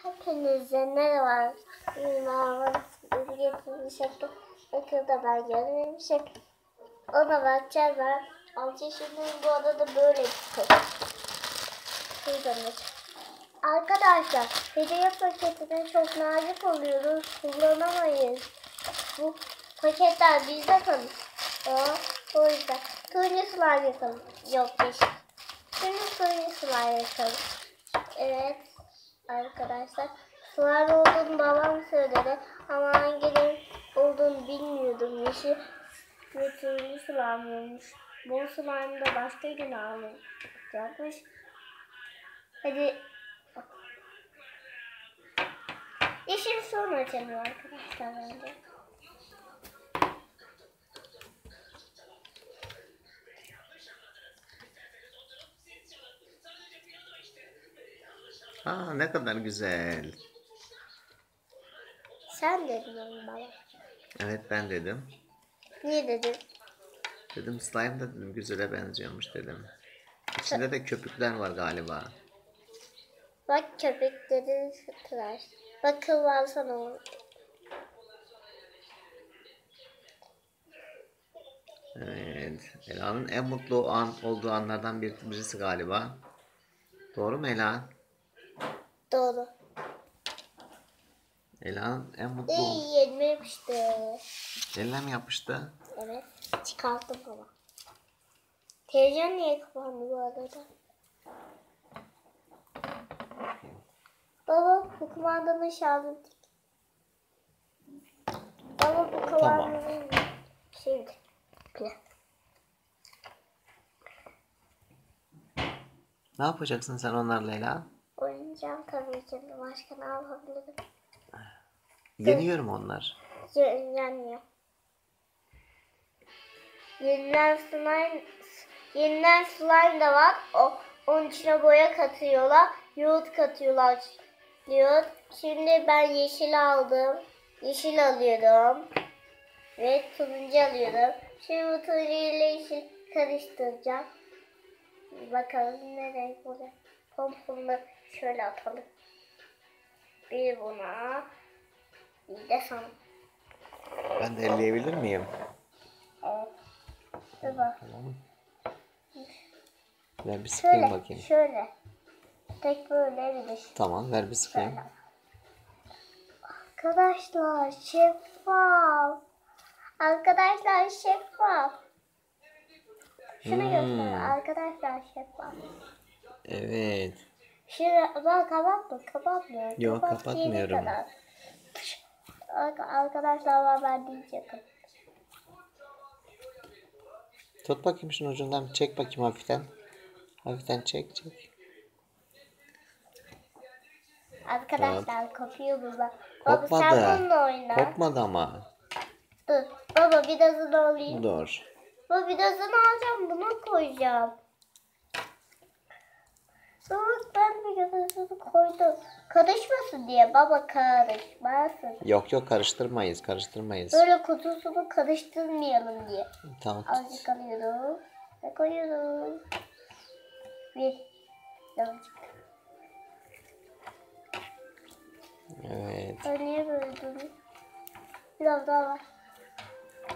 Hepinize merhaba. Merhaba. Ürün getirmiştim. Bakırda ben gelmemişim. Ona bakacağım ben. 6 yaşındayım. Bu arada böyle bir şey. Arkadaşlar hediye paketine çok nazik oluyoruz. Kullanamayız. Bu paketler bizde kalır. O yüzden turuncu slime yapalım. Yok yeşil. Turuncu slime yapalım. Evet arkadaşlar. Slime olduğunu babam söyledi. Ama hangi renk olduğunu bilmiyordum. Yeşil ve turuncu slime olmuş. Bu slime da başka gün alacakmış. Hadi. Yeşil sonra açalım arkadaşlar bence. Aa, ne kadar güzel. Sen dedin onu bana. Evet, ben dedim. Niye dedin? Dedim slime da dedim güzele benziyormuş dedim. İçinde de köpükler var galiba. Bak köpeklerin tıraş. Bak kıvvansana onu. Evet. Ela'nın en mutlu olduğu anlardan birisi galiba. Doğru mu Ela? Doğru. Ela'nın en mutlu... İyi elime yapıştı. Eline mi yapıştı? Evet. Çıkarttım ama. Televizyon niye kapandı bu arada? Baba bu kumandanın şarjı bitik. Baba bu kumandanın şimdi. Ne yapacaksın sen onlarla Ela? Oynayacağım tabii ki. Başka ne yapabilirim? Deniyorum onlar. Yenileniyor. Yenilen slime da var. Onun içine boya katıyorlar. Yoğurt katıyorlar. Yoğurt. Şimdi ben yeşil aldım. Yeşil alıyorum. Ve turuncu alıyorum. Şimdi bu turuncu ile yeşil karıştıracağım. Bakalım ne renk olacak. Pomponları şöyle atalım. Bir buna. Bir de sana. Ben de elleyebilir miyim? Evet. Dur bak. Tamam. Ver bir sıkayım Şöyle, bakayım. şöyle. Tek böyle bir de. Tamam, ver bir sıkayım. Şöyle. Arkadaşlar şeffaf. Arkadaşlar şeffaf. Şunu göster. Arkadaşlar şeffaf. Evet. Şunu bak kapatmıyor. Yok, Kapat kapatmıyorum. diyene kadar. Arkadaşlar var ben diyecektim. Tut bakayım şunun ucundan, çek bakayım hafiften. Hafiften çek. Arkadaşlar kopuyor burada. Baba Kopmadı. sen bununla oyna. Kopmadı ama. Dur. Baba birazını alayım. Dur. Baba birazını alacağım. Buna koyacağım. Baba ben birazını koydum. Karışmasın diye baba karışmasın. Yok karıştırmayız. Böyle kutusunu karıştırmayalım diye. Tamam. Azıcık alıyorum. Ve koyuyorum. Azıcık. Evet. Ben niye böyle duruyor? Biraz daha var.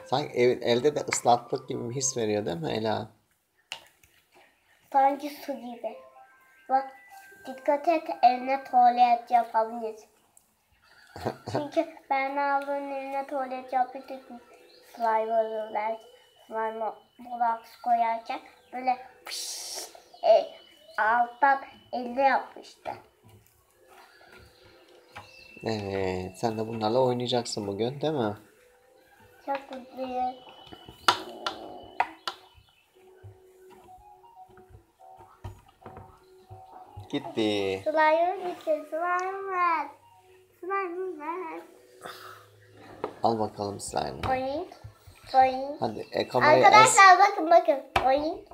Sanki elde de ıslaklık gibi bir his veriyor değil mi Ela? Sanki su gibi. Bak dikkat et eline tuvalet yapabilir. Çünkü ben aldığım eline tuvalet yapıyorduk. Slime alırlar. Slime borax koyarken böyle alttan elle yapmıştı. Evet. Sen de bunlarla oynayacaksın bugün değil mi? Çok mutluyum. Gitti. Slime bitti. Slime ver. Slime ver. Al bakalım slime. Oink. Hadi kamerayı Arkadaşlar bakın. Oink.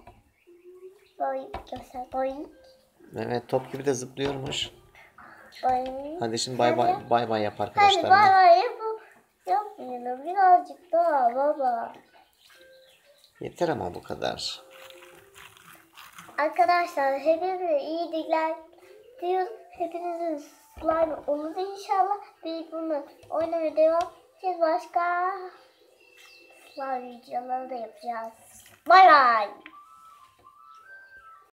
Göster. Oink. Evet, top gibi de zıplıyormuş. Oink. Hadi şimdi bay bay yap Hadi arkadaşlarına. bay bay yapmayalım. Birazcık daha baba. Yeter ama bu kadar. Arkadaşlar hepinize iyi diler diyoruz. Hepinizin slime olur inşallah. Biz bunu oynamaya devam edeceğiz. Başka slime videoları da yapacağız. Bay bay.